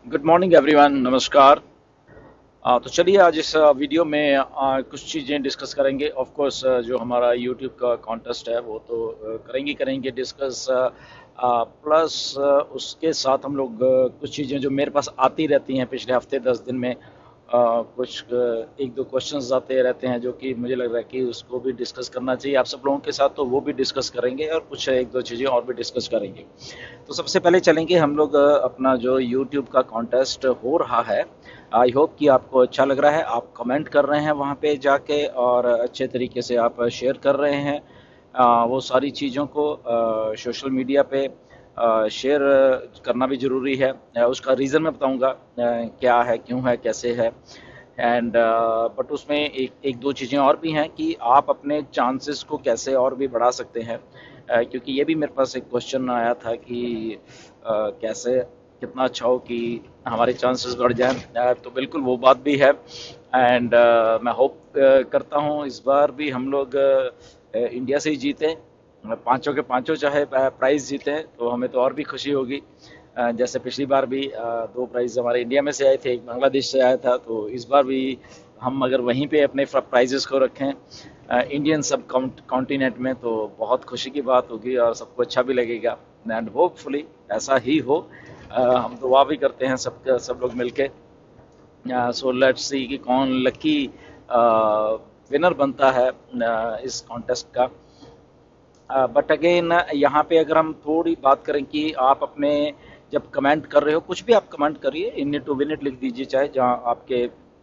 Good morning everyone, नमस्कार। तो चलिए आज इस वीडियो में कुछ चीज़ें डिस्कस करेंगे। ऑफ कोर्स जो हमारा यूट्यूब का कॉन्टेस्ट है वो तो करेंगे डिस्कस। प्लस उसके साथ हम लोग कुछ चीज़ें जो मेरे पास आती रहती हैं पिछले हफ्ते 10 दिन में, कुछ एक दो क्वेश्चंस आते रहते हैं जो कि मुझे लग रहा है कि उसको भी डिस्कस करना चाहिए आप सब लोगों के साथ, तो वो भी डिस्कस करेंगे और कुछ एक दो चीज़ें और भी डिस्कस करेंगे। तो सबसे पहले चलेंगे हम लोग अपना जो यूट्यूब का कॉन्टेस्ट हो रहा है। आई होप कि आपको अच्छा लग रहा है, आप कमेंट कर रहे हैं वहाँ पे जाके और अच्छे तरीके से आप शेयर कर रहे हैं वो सारी चीज़ों को सोशल मीडिया पे शेयर करना भी ज़रूरी है। उसका रीज़न मैं बताऊंगा क्या है, क्यों है, कैसे है। एंड बट उसमें एक एक दो चीज़ें और भी हैं कि आप अपने चांसेस को कैसे और भी बढ़ा सकते हैं। क्योंकि ये भी मेरे पास एक क्वेश्चन आया था कि कैसे कितना अच्छा हो कि हमारे चांसेस बढ़ जाएं। तो बिल्कुल वो बात भी है। एंड मैं होप करता हूँ इस बार भी हम लोग इंडिया से ही जीते, पांचों के पांचों चाहे प्राइज जीते तो हमें तो और भी खुशी होगी। जैसे पिछली बार भी दो प्राइज हमारे इंडिया में से आए थे, एक बांग्लादेश से आया था, तो इस बार भी हम अगर वहीं पे अपने प्राइजेस को रखें इंडियन सब कॉन्टिनेंट में तो बहुत खुशी की बात होगी और सबको अच्छा भी लगेगा। एंड होपफुली ऐसा ही हो। हम दुआ भी करते हैं सब लोग मिलके। सो लेट्स सी कि कौन लकी विनर बनता है इस कॉन्टेस्ट का। बट अगेन यहाँ पे अगर हम थोड़ी बात करें कि आप अपने जब कमेंट कर रहे हो, कुछ भी आप कमेंट करिए, इन टू विन इट लिख दीजिए, चाहे जहाँ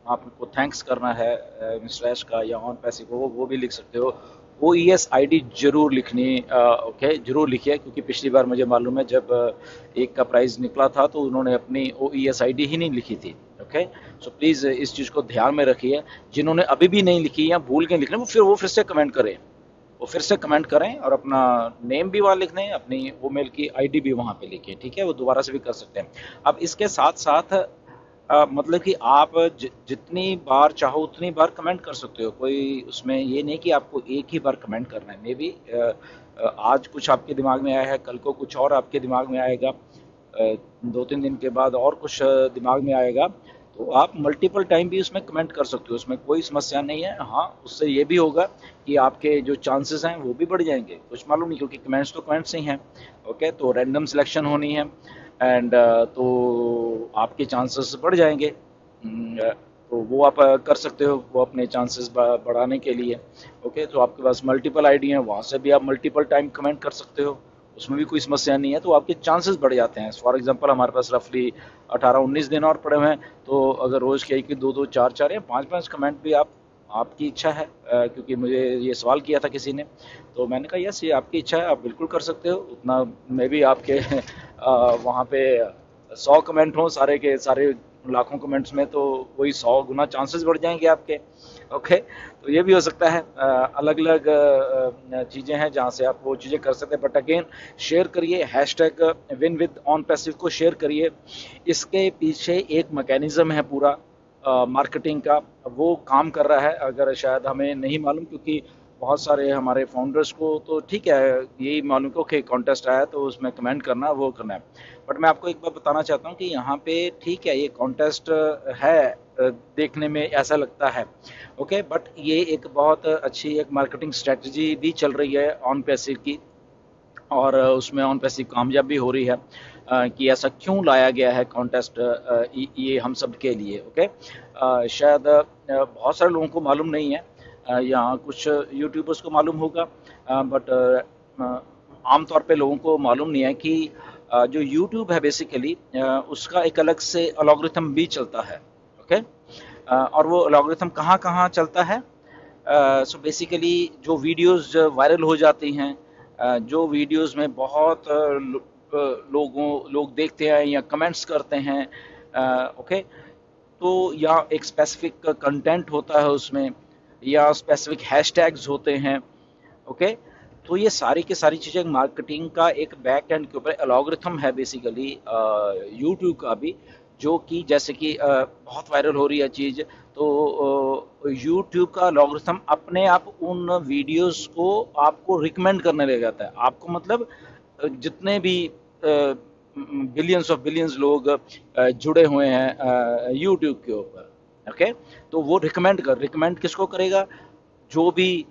आपको थैंक्स करना है मिस्टर ऐश का या ऑन पैसे को, वो भी लिख सकते हो। ओ ई एस आई डी जरूर लिखनी, ओके जरूर लिखिए, क्योंकि पिछली बार मुझे मालूम है जब एक का प्राइज निकला था तो उन्होंने अपनी ओ ई एस आई डी ही नहीं लिखी थी। ओके, सो प्लीज़ इस चीज़ को ध्यान में रखिए। जिन्होंने अभी भी नहीं लिखी या भूल के लिखना, वो फिर से कमेंट करें, वो फिर से कमेंट करें और अपना नेम भी वहाँ लिख दें, अपनी वो मेल की आईडी भी वहाँ पे लिखें, ठीक है। वो दोबारा से भी कर सकते हैं। अब इसके साथ साथ मतलब कि आप जितनी बार चाहो उतनी बार कमेंट कर सकते हो, कोई उसमें ये नहीं कि आपको एक ही बार कमेंट करना है। मे बी आज कुछ आपके दिमाग में आया है, कल को कुछ और आपके दिमाग में आएगा, 2-3 दिन के बाद और कुछ दिमाग में आएगा, तो आप मल्टीपल टाइम भी उसमें कमेंट कर सकते हो, उसमें कोई समस्या नहीं है। हाँ, उससे ये भी होगा कि आपके जो चांसेस हैं वो भी बढ़ जाएंगे, कुछ मालूम नहीं, क्योंकि कमेंट्स तो कमेंट्स ही हैं। ओके, तो रैंडम सिलेक्शन होनी है एंड तो आपके चांसेस बढ़ जाएंगे। तो वो आप कर सकते हो, वो अपने चांसेस बढ़ाने के लिए। ओके, तो आपके पास मल्टीपल आईडी हैं, वहाँ से भी आप मल्टीपल टाइम कमेंट कर सकते हो, उसमें भी कोई समस्या नहीं है, तो आपके चांसेस बढ़ जाते हैं। फॉर एग्जांपल हमारे पास रफली 18-19 दिन और पड़े हुए हैं, तो अगर रोज़ के एक दो दो चार चार या पांच पांच कमेंट भी आप, आपकी इच्छा है, क्योंकि मुझे ये सवाल किया था किसी ने, तो मैंने कहा यस, ये आपकी इच्छा है, आप बिल्कुल कर सकते हो उतना। मे भी आपके वहाँ पे 100 कमेंट हों, सारे के सारे लाखों कमेंट्स में, तो वही 100 गुना चांसेस बढ़ जाएंगे आपके। ओके, तो ये भी हो सकता है। अलग अलग चीज़ें हैं जहाँ से आप वो चीज़ें कर सकते हैं। बट अगेन शेयर करिए, hashtag win with on passive को शेयर करिए। इसके पीछे एक मैकेनिज्म है पूरा मार्केटिंग का, वो काम कर रहा है, अगर शायद हमें नहीं मालूम, क्योंकि बहुत सारे हमारे फाउंडर्स को तो ठीक है यही मालूम कि ओके कॉन्टेस्ट आया तो उसमें कमेंट करना, वो करना है। बट मैं आपको एक बात बताना चाहता हूँ कि यहाँ पे ठीक है ये कॉन्टेस्ट है, देखने में ऐसा लगता है, ओके, बट ये एक बहुत अच्छी एक मार्केटिंग स्ट्रेटजी भी चल रही है ऑन पैसिव की, और उसमें ऑन पैसिव कामयाब भी हो रही है। कि ऐसा क्यों लाया गया है कॉन्टेस्ट ये हम सब के लिए। ओके, शायद बहुत सारे लोगों को मालूम नहीं है, या कुछ यूट्यूबर्स को मालूम होगा, बट आमतौर पे लोगों को मालूम नहीं है कि जो यूट्यूब है बेसिकली उसका एक अलग से अलॉग्रिथम भी चलता है। ओके, और वो अलॉग्रिथम कहाँ कहाँ चलता है। सो बेसिकली जो वीडियोस वायरल हो जाती हैं, जो वीडियोस में बहुत लोग देखते हैं या कमेंट्स करते हैं, ओके, तो या एक स्पेसिफिक कंटेंट होता है उसमें, या स्पेसिफिक हैशटैग्स होते हैं। ओके, तो ये सारी की सारी चीज़ें मार्केटिंग का एक बैक एंड के ऊपर एल्गोरिथम है बेसिकली यूट्यूब का भी, जो कि जैसे कि बहुत वायरल हो रही है चीज़, तो यूट्यूब का एल्गोरिथम अपने आप उन वीडियोस को आपको रिकमेंड करने लग जाता है। आपको मतलब जितने भी बिलियंस ऑफ बिलियंस लोग जुड़े हुए हैं यूट्यूब के ऊपर। ओके, तो वो रिकमेंड किसको करेगा? जो भी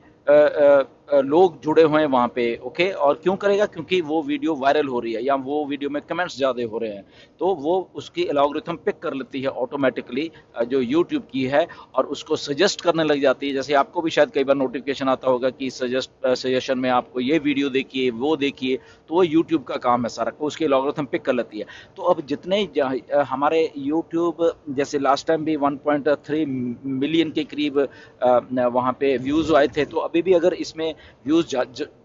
लोग जुड़े हुए हैं वहाँ पे। ओके, और क्यों करेगा? क्योंकि वो वीडियो वायरल हो रही है या वो वीडियो में कमेंट्स ज़्यादा हो रहे हैं, तो वो उसकी एल्गोरिथम पिक कर लेती है ऑटोमेटिकली जो यूट्यूब की है, और उसको सजेस्ट करने लग जाती है। जैसे आपको भी शायद कई बार नोटिफिकेशन आता होगा कि सजेशन में आपको ये वीडियो देखिए, वो देखिए, तो वो यूट्यूब का काम है सारा, को उसकी एल्गोरिथम पिक कर लेती है। तो अब जितने हमारे यूट्यूब, जैसे लास्ट टाइम भी 1.3 मिलियन के करीब वहाँ पे व्यूज़ आए थे, तो अभी भी अगर इसमें व्यूज़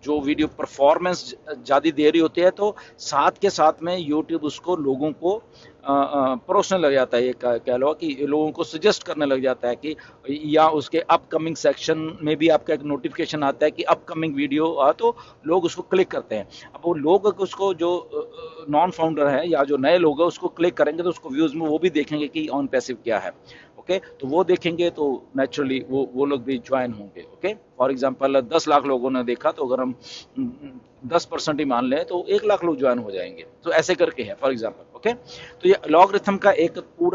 जो वीडियो परफॉर्मेंस ज़्यादा दे रही होती है, तो साथ के साथ में यूट्यूब उसको लोगों को परोसने लग जाता है, ये कह लो कि लोगों को सजेस्ट करने लग जाता है कि, या उसके अपकमिंग सेक्शन में भी आपका एक नोटिफिकेशन आता है कि अपकमिंग वीडियो तो लोग उसको क्लिक करते हैं। अब वो लोग उसको, जो नॉन फाउंडर है या जो नए लोग हैं, उसको क्लिक करेंगे तो उसको व्यूज़ में वो भी देखेंगे कि ऑन पैसिव क्या है। ओके, तो वो देखेंगे तो नेचुरली वो लोग भी ज्वाइन होंगे। ओके, फॉर एग्जांपल 10 लाख लोगों ने देखा, तो अगर हम 10% ही मान लें तो 1 लाख लोग ज्वाइन हो जाएंगे, तो ऐसे करके है फॉर एग्जांपल। ओके, तो ये लॉगरिथम का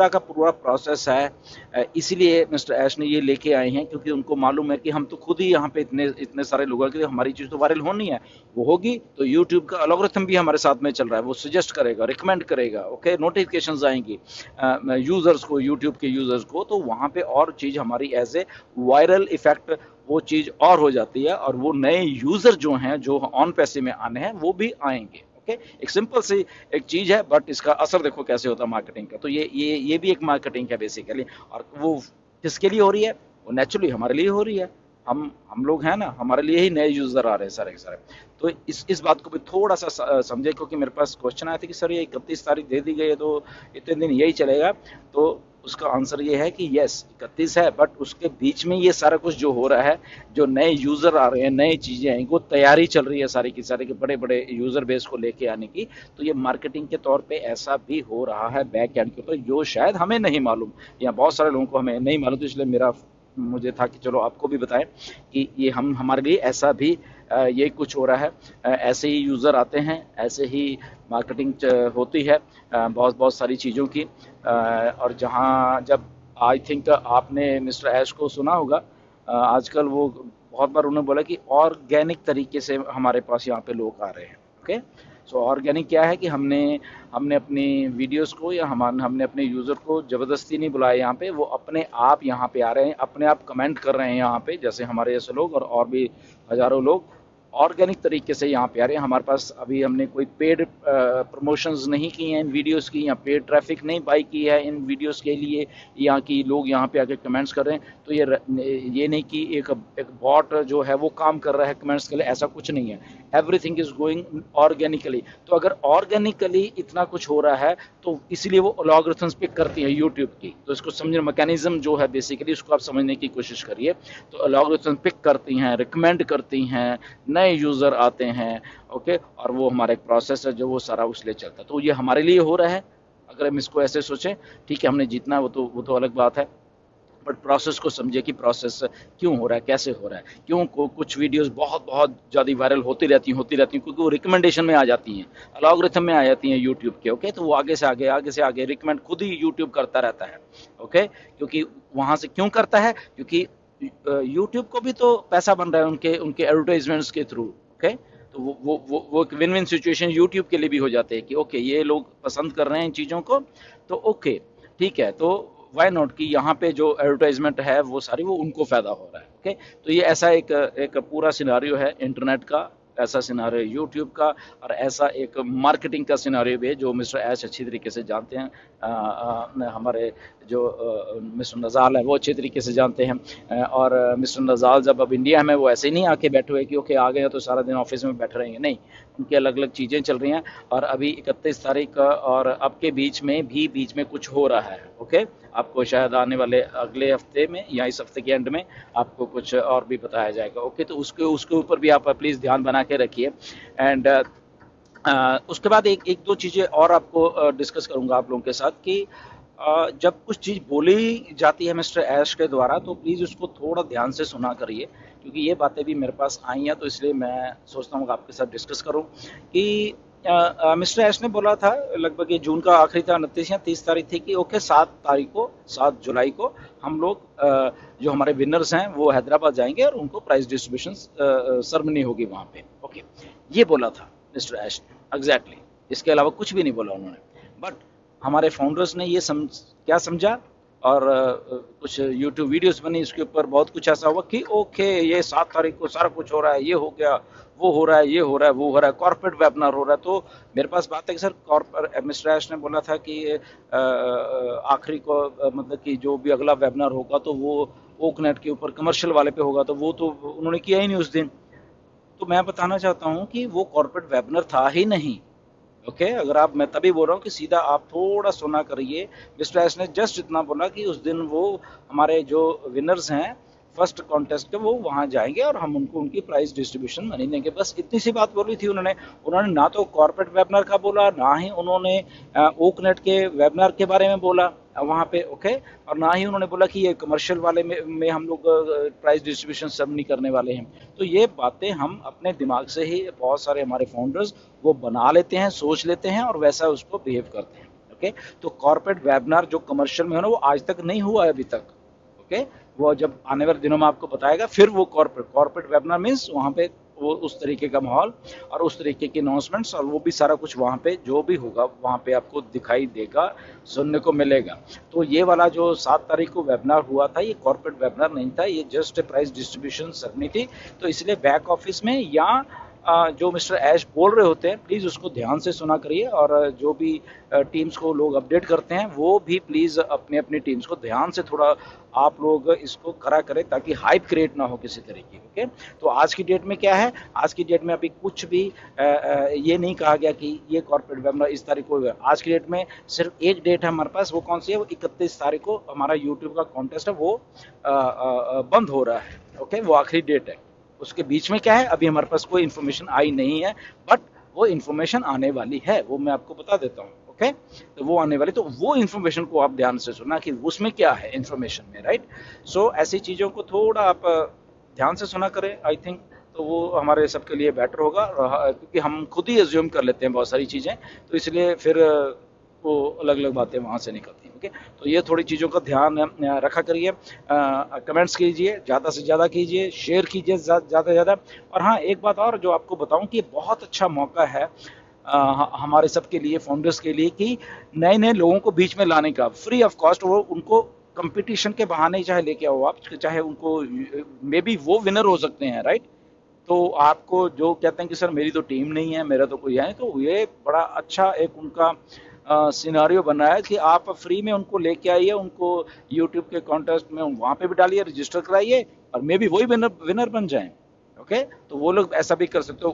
का पूरा प्रोसेस है। इसीलिए मिस्टर ऐश ने ये लेके आए हैं, क्योंकि उनको मालूम है कि हम तो खुद ही यहाँ पे इतने इतने सारे लोग हैं कि हमारी चीज़ तो वायरल होनी है। वो होगी तो यूट्यूब का लॉगरिथम भी हमारे साथ में चल रहा है, वो सजेस्ट करेगा, रिकमेंड करेगा। ओके, नोटिफिकेशंस आएंगी यूज़र्स को, यूट्यूब के यूज़र्स को, तो वहाँ पे और चीज़ हमारी एज ए वायरल इफेक्ट वो चीज़ और हो जाती है, और वो नए यूज़र जो हैं, जो ऑन पैसे में आने हैं, वो भी आएंगे। ओके, एक सिंपल सी एक चीज़ है, बट इसका असर देखो कैसे होता है मार्केटिंग का। तो ये भी एक मार्केटिंग है बेसिकली, और वो किसके लिए हो रही है? वो नेचुरली हमारे लिए हो रही है। हम लोग हैं ना, हमारे लिए ही नए यूज़र आ रहे हैं सारे के सारे। तो इस बात को भी थोड़ा सा समझे, क्योंकि मेरे पास क्वेश्चन आया था कि सर ये 31 तारीख दे दी गई है, तो इतने दिन यही चलेगा। तो उसका आंसर ये है कि यस 31 है, बट उसके बीच में ये सारा कुछ जो हो रहा है, जो नए यूज़र आ रहे हैं, नई चीज़ें हैं, वो तैयारी चल रही है सारी की सारी के बड़े बड़े यूज़र बेस को लेके आने की। तो ये मार्केटिंग के तौर पे ऐसा भी हो रहा है बैक एंड के ऊपर, जो शायद हमें नहीं मालूम, या बहुत सारे लोगों को हमें नहीं मालूम। तो इसलिए मुझे था कि चलो आपको भी बताएं कि ये हमारे लिए ऐसा भी ये कुछ हो रहा है। ऐसे ही यूज़र आते हैं, ऐसे ही मार्केटिंग होती है बहुत बहुत सारी चीज़ों की। और जहाँ जब आई थिंक आपने मिस्टर ऐश को सुना होगा, आजकल वो बहुत बार उन्होंने बोला कि ऑर्गेनिक तरीके से हमारे पास यहाँ पे लोग आ रहे हैं। ओके, सो ऑर्गेनिक क्या है कि हमने हमने अपनी वीडियोस को, या हमने अपने यूज़र को ज़बरदस्ती नहीं बुलाया यहाँ पे, वो अपने आप यहाँ पे आ रहे हैं, अपने आप कमेंट कर रहे हैं यहाँ पे, जैसे हमारे जैसे लोग और भी हज़ारों लोग ऑर्गेनिक तरीके से यहाँ पे आ रहे हैं। हमारे पास अभी हमने कोई पेड प्रमोशंस नहीं की हैं इन वीडियोस की, या पेड ट्रैफिक नहीं बाई की है इन वीडियोस के लिए, या कि लोग यहाँ पे आके कमेंट्स कर रहे हैं। तो ये नहीं कि एक बॉट जो है वो काम कर रहा है कमेंट्स के लिए, ऐसा कुछ नहीं है। Everything is going organically. तो अगर ऑर्गेनिकली इतना कुछ हो रहा है, तो इसीलिए वो लॉगरिथम्स पिक करती है यूट्यूब की। तो इसको समझने, मैकेनिज्म जो है बेसिकली उसको आप समझने की कोशिश करिए। तो लॉगरिथम पिक करती हैं, रिकमेंड करती हैं, नए यूज़र आते हैं। ओके, और वो हमारा एक प्रोसेस है जो वो सारा उसलिए चलता है। तो ये हमारे लिए हो रहा है अगर हम इसको ऐसे सोचें। ठीक है, हमने जीतना वो तो अलग बात है, बट प्रोसेस को समझिए कि प्रोसेस क्यों हो रहा है, कैसे हो रहा है, क्यों कुछ वीडियोस बहुत बहुत ज़्यादा वायरल होती रहती हैं, क्योंकि वो रिकमेंडेशन में आ जाती हैं, अलॉग्रिथम में आ जाती हैं यूट्यूब के। ओके, तो वो आगे से आगे रिकमेंड खुद ही यूट्यूब करता रहता है। ओके, क्योंकि वहाँ से क्यों करता है? क्योंकि यूट्यूब को भी तो पैसा बन रहा है उनके उनके एडवर्टाइजमेंट्स के थ्रू। ओके, तो वो एक विन विन सिचुएशन यूट्यूब के लिए भी हो जाते हैं कि ओके ये लोग पसंद कर रहे हैं इन चीज़ों को, तो ओके ठीक है, तो वाई नॉट कि यहाँ पे जो एडवर्टाइजमेंट है वो सारी वो उनको फ़ायदा हो रहा है। ओके, तो ये ऐसा एक पूरा सिनारियो है इंटरनेट का, ऐसा सिनारियो यूट्यूब का, और ऐसा एक मार्केटिंग का सिनारियो भी है जो मिस्टर ऐश अच्छी तरीके से जानते हैं। हमारे जो मिस्टर नज़ाल है वो अच्छे तरीके से जानते हैं। और मिस्टर नज़ाल जब अब इंडिया में, वो ऐसे ही नहीं आके बैठे हुए कि ओके आ गए तो सारा दिन ऑफिस में बैठे रहेंगे, नहीं, उनकी अलग अलग चीज़ें चल रही हैं। और अभी 31 तारीख और अब के बीच में कुछ हो रहा है। ओके, आपको शायद आने वाले अगले हफ्ते में या इस हफ्ते के एंड में आपको कुछ और भी बताया जाएगा। ओके, तो उसके ऊपर भी आप प्लीज़ ध्यान बना के रखिए। एंड उसके बाद एक दो चीज़ें और आपको डिस्कस करूंगा आप लोगों के साथ कि जब कुछ चीज़ बोली जाती है मिस्टर ऐश के द्वारा, तो प्लीज़ उसको थोड़ा ध्यान से सुना करिए, क्योंकि ये बातें भी मेरे पास आई हैं, तो इसलिए मैं सोचता हूँ कि आपके साथ डिस्कस करूँ कि मिस्टर ऐश ने बोला था लगभग ये जून का आखिरी था, 29 या 30 तारीख थी कि ओके 7 जुलाई को हम लोग जो हमारे विनर्स हैं वो हैदराबाद जाएंगे और उनको प्राइज डिस्ट्रीब्यूशन सेरेमनी होगी वहाँ पे। ओके, ये बोला था मिस्टर ऐश ने एग्जैक्टली, इसके अलावा कुछ भी नहीं बोला उन्होंने। बट हमारे फाउंडर्स ने ये क्या समझा और कुछ यूट्यूब वीडियोस बनी इसके ऊपर, बहुत कुछ ऐसा हुआ कि ओके ये 7 तारीख को सारा कुछ हो रहा है, ये हो गया, वो हो रहा है, ये हो रहा है, वो हो रहा है, कॉर्पोरेट वेबिनार हो रहा है। तो मेरे पास बात है कि सर मिस्टर ऐश ने बोला था कि आखिरी को मतलब कि जो भी अगला वेबिनार होगा तो वो ओकनेट के ऊपर कमर्शियल वाले पे होगा, तो वो तो उन्होंने किया ही नहीं उस दिन। तो मैं बताना चाहता हूँ कि वो कॉर्पोरेट वेबिनार था ही नहीं। ओके, अगर आप, मैं तभी बोल रहा हूँ कि सीधा आप थोड़ा सुना करिए। मिस्टर एस ने जस्ट इतना बोला कि उस दिन वो हमारे जो विनर्स हैं फर्स्ट कॉन्टेस्ट के वो वहाँ जाएंगे और हम उनको उनकी प्राइज डिस्ट्रीब्यूशन मनी देंगे, बस इतनी सी बात बोली थी उन्होंने। उन्होंने ना तो कॉर्पोरेट वेबिनार का बोला, ना ही उन्होंने ओकनेट के वेबिनार के बारे में बोला वहाँ पे। ओके, और ना ही उन्होंने बोला कि ये कमर्शियल वाले में हम लोग प्राइस डिस्ट्रीब्यूशन सब नहीं करने वाले हैं। तो ये बातें हम अपने दिमाग से ही, बहुत सारे हमारे फाउंडर्स वो बना लेते हैं, सोच लेते हैं और वैसा उसको बिहेव करते हैं। ओके, तो कॉर्पोरेट वेबिनार जो कमर्शियल में है ना वो आज तक नहीं हुआ है अभी तक। ओके, वो जब आने वाले दिनों में आपको बताएगा, फिर वो कॉर्पोरेट वेबिनार मीन्स वहाँ पे वो उस तरीके का माहौल और उस तरीके के अनाउंसमेंट्स और वो भी सारा कुछ वहाँ पे जो भी होगा वहाँ पे आपको दिखाई देगा, सुनने को मिलेगा। तो ये वाला जो 7 तारीख को वेबिनार हुआ था ये कॉर्पोरेट वेबिनार नहीं था, ये जस्ट प्राइस डिस्ट्रीब्यूशन सेरेमनी थी। तो इसलिए बैक ऑफिस में या जो मिस्टर ऐश बोल रहे होते हैं प्लीज़ उसको ध्यान से सुना करिए, और जो भी टीम्स को लोग अपडेट करते हैं वो भी प्लीज़ अपने अपनी टीम्स को ध्यान से थोड़ा आप लोग इसको करा करें ताकि हाइप क्रिएट ना हो किसी तरीके। ओके, तो आज की डेट में क्या है, आज की डेट में अभी कुछ भी ये नहीं कहा गया कि ये कॉर्पोरेट वेबिनार इस तारीख को होगा। आज की डेट में सिर्फ एक डेट है हमारे पास, वो कौन सी है, वो 31 तारीख को हमारा यूट्यूब का कॉन्टेस्ट है वो बंद हो रहा है। ओके, वो आखिरी डेट है। उसके बीच में क्या है अभी हमारे पास कोई इन्फॉर्मेशन आई नहीं है, बट वो इन्फॉर्मेशन आने वाली है, वो मैं आपको बता देता हूँ। ओके, तो वो आने वाली, तो वो इन्फॉर्मेशन को आप ध्यान से सुना कि उसमें क्या है इन्फॉर्मेशन में, राइट। सो ऐसी चीज़ों को थोड़ा आप ध्यान से सुना करें, आई थिंक तो वो हमारे सबके लिए बेटर होगा, क्योंकि हम खुद ही एज्यूम कर लेते हैं बहुत सारी चीज़ें, तो इसलिए फिर वो अलग अलग बातें वहाँ से निकलती हैं। ओके, तो ये थोड़ी चीज़ों का ध्यान रखा करिए, कमेंट्स कीजिए, ज़्यादा से ज़्यादा कीजिए, शेयर कीजिए ज़्यादा से ज़्यादा। और हाँ, एक बात और जो आपको बताऊं कि बहुत अच्छा मौका है हमारे सब के लिए, फाउंडर्स के लिए, कि नए नए लोगों को बीच में लाने का फ्री ऑफ कॉस्ट। वो उनको कंपटीशन के बहाने चाहे लेके आओ आप, चाहे उनको मे बी वो विनर हो सकते हैं, राइट। तो आपको जो कहते हैं कि सर मेरी तो टीम नहीं है, मेरा तो कोई है नहीं, तो ये बड़ा अच्छा एक उनका सिनारियो बन रहा है कि आप फ्री में उनको लेके आइए, उनको यूट्यूब के कॉन्टेस्ट में वहाँ पे भी डालिए, रजिस्टर कराइए और मे बी वही विनर बन जाएं। ओके, तो वो लोग ऐसा भी कर सकते हो।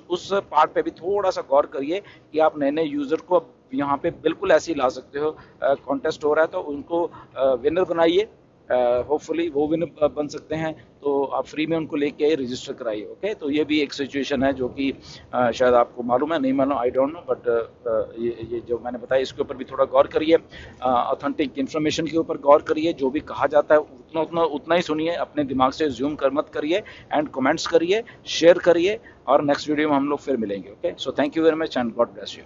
उस पार्ट पे भी थोड़ा सा गौर करिए कि आप नए नए यूजर को यहाँ पे बिल्कुल ऐसे ही ला सकते हो। कॉन्टेस्ट हो रहा है तो उनको विनर बनाइए, होपफुली वो विनर बन सकते हैं, तो आप फ्री में उनको लेके आइए, रजिस्टर कराइए। ओके, तो ये भी एक सिचुएशन है जो कि शायद आपको मालूम है, नहीं मालूम आई डोंट नो, बट ये जो मैंने बताया इसके ऊपर भी थोड़ा गौर करिए, ऑथेंटिक इन्फॉर्मेशन के ऊपर गौर करिए, जो भी कहा जाता है उतना ही सुनिए, अपने दिमाग से ज्यूम कर मत करिए, एंड कमेंट्स करिए, शेयर करिए, और नेक्स्ट वीडियो में हम लोग फिर मिलेंगे। Okay, so thank you very much and God bless you.